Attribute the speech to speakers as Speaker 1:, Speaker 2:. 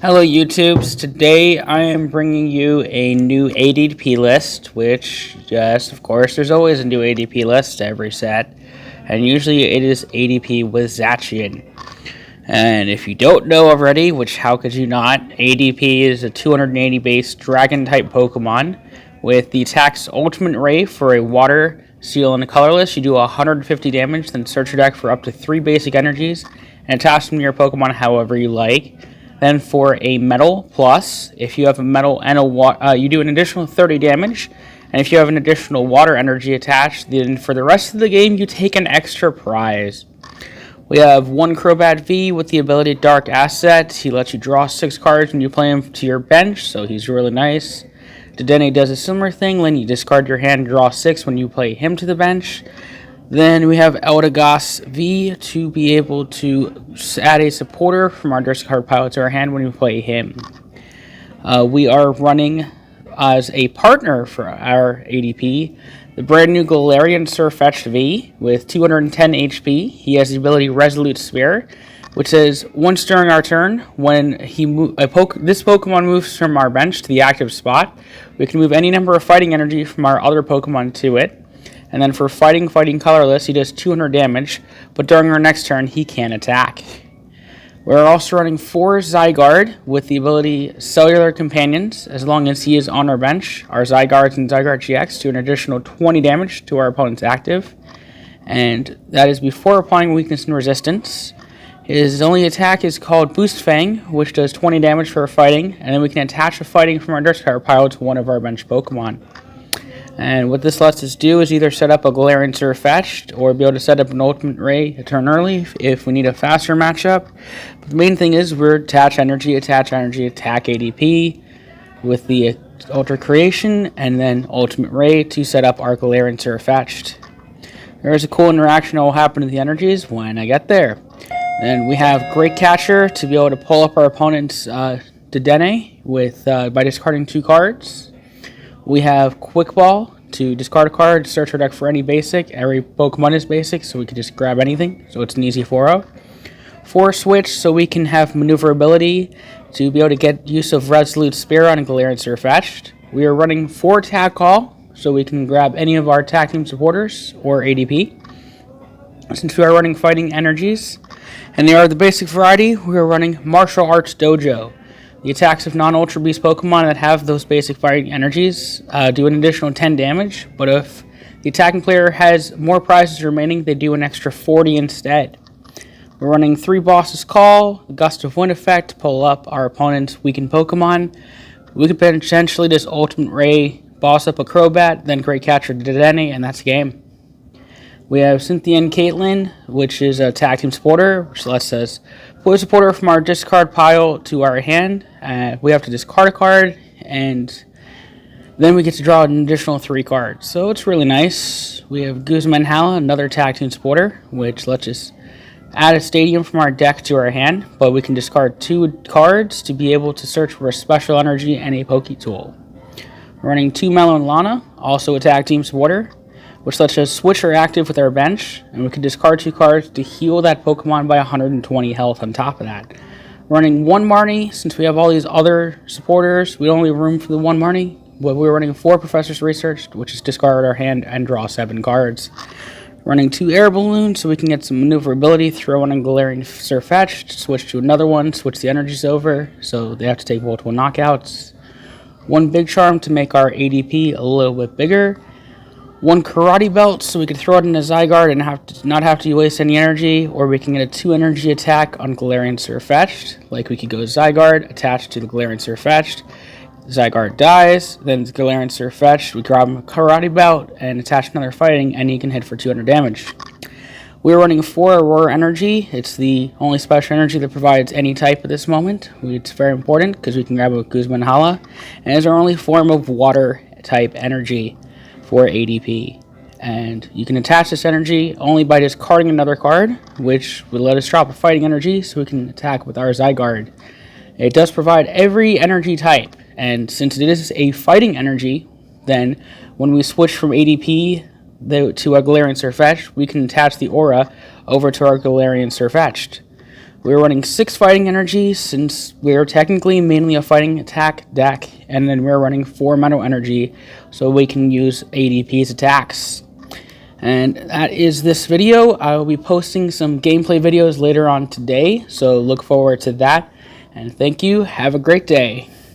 Speaker 1: Hello YouTubes, today I am bringing you a new ADP list, which, yes, of course, there's always a new ADP list to every set, and usually it is ADP with Zacian. And if you don't know already, which how could you not, ADP is a 280 base Dragon-type Pokemon with the attack's Ultimate Ray for a Water, Steel, and Colorless. You do 150 damage, then search your deck for up to 3 basic energies, and attach them to your Pokemon however you like. Then for a Metal Plus, if you have a Metal and a Water, you do an additional 30 damage. And if you have an additional Water energy attached, then for the rest of the game, you take an extra prize. We have one Crobat V with the ability Dark Asset. He lets you draw 6 cards when you play him to your bench, so he's really nice. Dedenne does a similar thing, letting you discard your hand and draw 6 when you play him to the bench. Then we have Eldegoss V to be able to add a supporter from our discard pile to our hand when we play him. We are running as a partner for our ADP the brand new Galarian Sirfetch'd V with 210 HP. He has the ability Resolute Sphere, which says once during our turn, when this Pokemon moves from our bench to the active spot, we can move any number of fighting energy from our other Pokemon to it. And then for Fighting Colorless, he does 200 damage, but during our next turn, he can attack. We're also running 4 Zygarde with the ability Cellular Companions, as long as he is on our bench. Our Zygardes and Zygarde GX do an additional 20 damage to our opponent's active, and that is before applying Weakness and Resistance. His only attack is called Boost Fang, which does 20 damage for fighting, and then we can attach a fighting from our discard pile to one of our bench Pokemon. And what this lets us do is either set up a Galarian Sirfetch'd or be able to set up an Ultimate Ray a turn early if we need a faster matchup. But the main thing is we're attach energy, attack ADP with the Ultra Creation and then Ultimate Ray to set up our Galarian Sirfetch'd. There is a cool interaction that will happen to the energies when I get there. And we have Great Catcher to be able to pull up our opponent's Dedenne with by discarding 2 cards. We have Quick Ball to discard a card, search our deck for any basic. Every Pokemon is basic, so we can just grab anything. So it's an easy 4-0. 4 Switch, so we can have maneuverability to be able to get use of Resolute Spear on Galarian Sirfetch'd. We are running 4 Tag Call, so we can grab any of our tag team supporters or ADP. Since we are running Fighting Energies, and they are the basic variety, we are running Martial Arts Dojo. The attacks of non-Ultra Beast Pokemon that have those basic fighting energies do an additional 10 damage, but if the attacking player has more prizes remaining, they do an extra 40 instead. We're running 3 Boss's Call, the Gust of Wind effect to pull up our opponent's weakened Pokemon. We could potentially just Ultimate Ray, boss up a Crobat, then Great Catcher Dedenne, and that's the game. We have Cynthia Caitlin, which is a tag team supporter, which lets us put a supporter from our discard pile to our hand. We have to discard a card, and then we get to draw an additional 3 cards. So it's really nice. We have Guzman-Hala, another tag team supporter, which lets us add a stadium from our deck to our hand, but we can discard 2 cards to be able to search for a special energy and a Poke Tool. We're running 2 Mallow Lana, also a tag team supporter, which lets us switch our active with our bench, and we can discard 2 cards to heal that Pokemon by 120 health on top of that. Running 1 Marnie, since we have all these other supporters, we don't have room for the 1 Marnie, but we're running 4 Professor's Research, which is discard our hand and draw 7 cards. Running 2 Air Balloons, so we can get some maneuverability, throw in a Galarian Sirfetch'd, switch to another one, switch the energies over, so they have to take multiple knockouts. 1 Big Charm to make our ADP a little bit bigger. 1 Karate Belt, so we could throw it in a Zygarde and not have to waste any energy, or we can get a 2 energy attack on Galarian Sirfetch'd. Like we could go Zygarde, attached to the Galarian Sirfetch'd. Zygarde dies, then the Galarian Sirfetch'd, we grab him a Karate Belt and attach another fighting, and he can hit for 200 damage. We're running 4 Aurora Energy. It's the only special energy that provides any type at this moment. It's very important because we can grab a Guzman-Hala, and it's our only form of water type energy for ADP, and you can attach this energy only by discarding another card, which will let us drop a fighting energy so we can attack with our Zygarde. It does provide every energy type, and since it is a fighting energy, then when we switch from ADP to our Galarian Sirfetch'd, we can attach the aura over to our Galarian Sirfetch'd. We're running 6 fighting energy since we're technically mainly a fighting attack deck, and then we're running 4 metal energy so we can use ADP's attacks. And that is this video. I will be posting some gameplay videos later on today, so look forward to that. And thank you. Have a great day.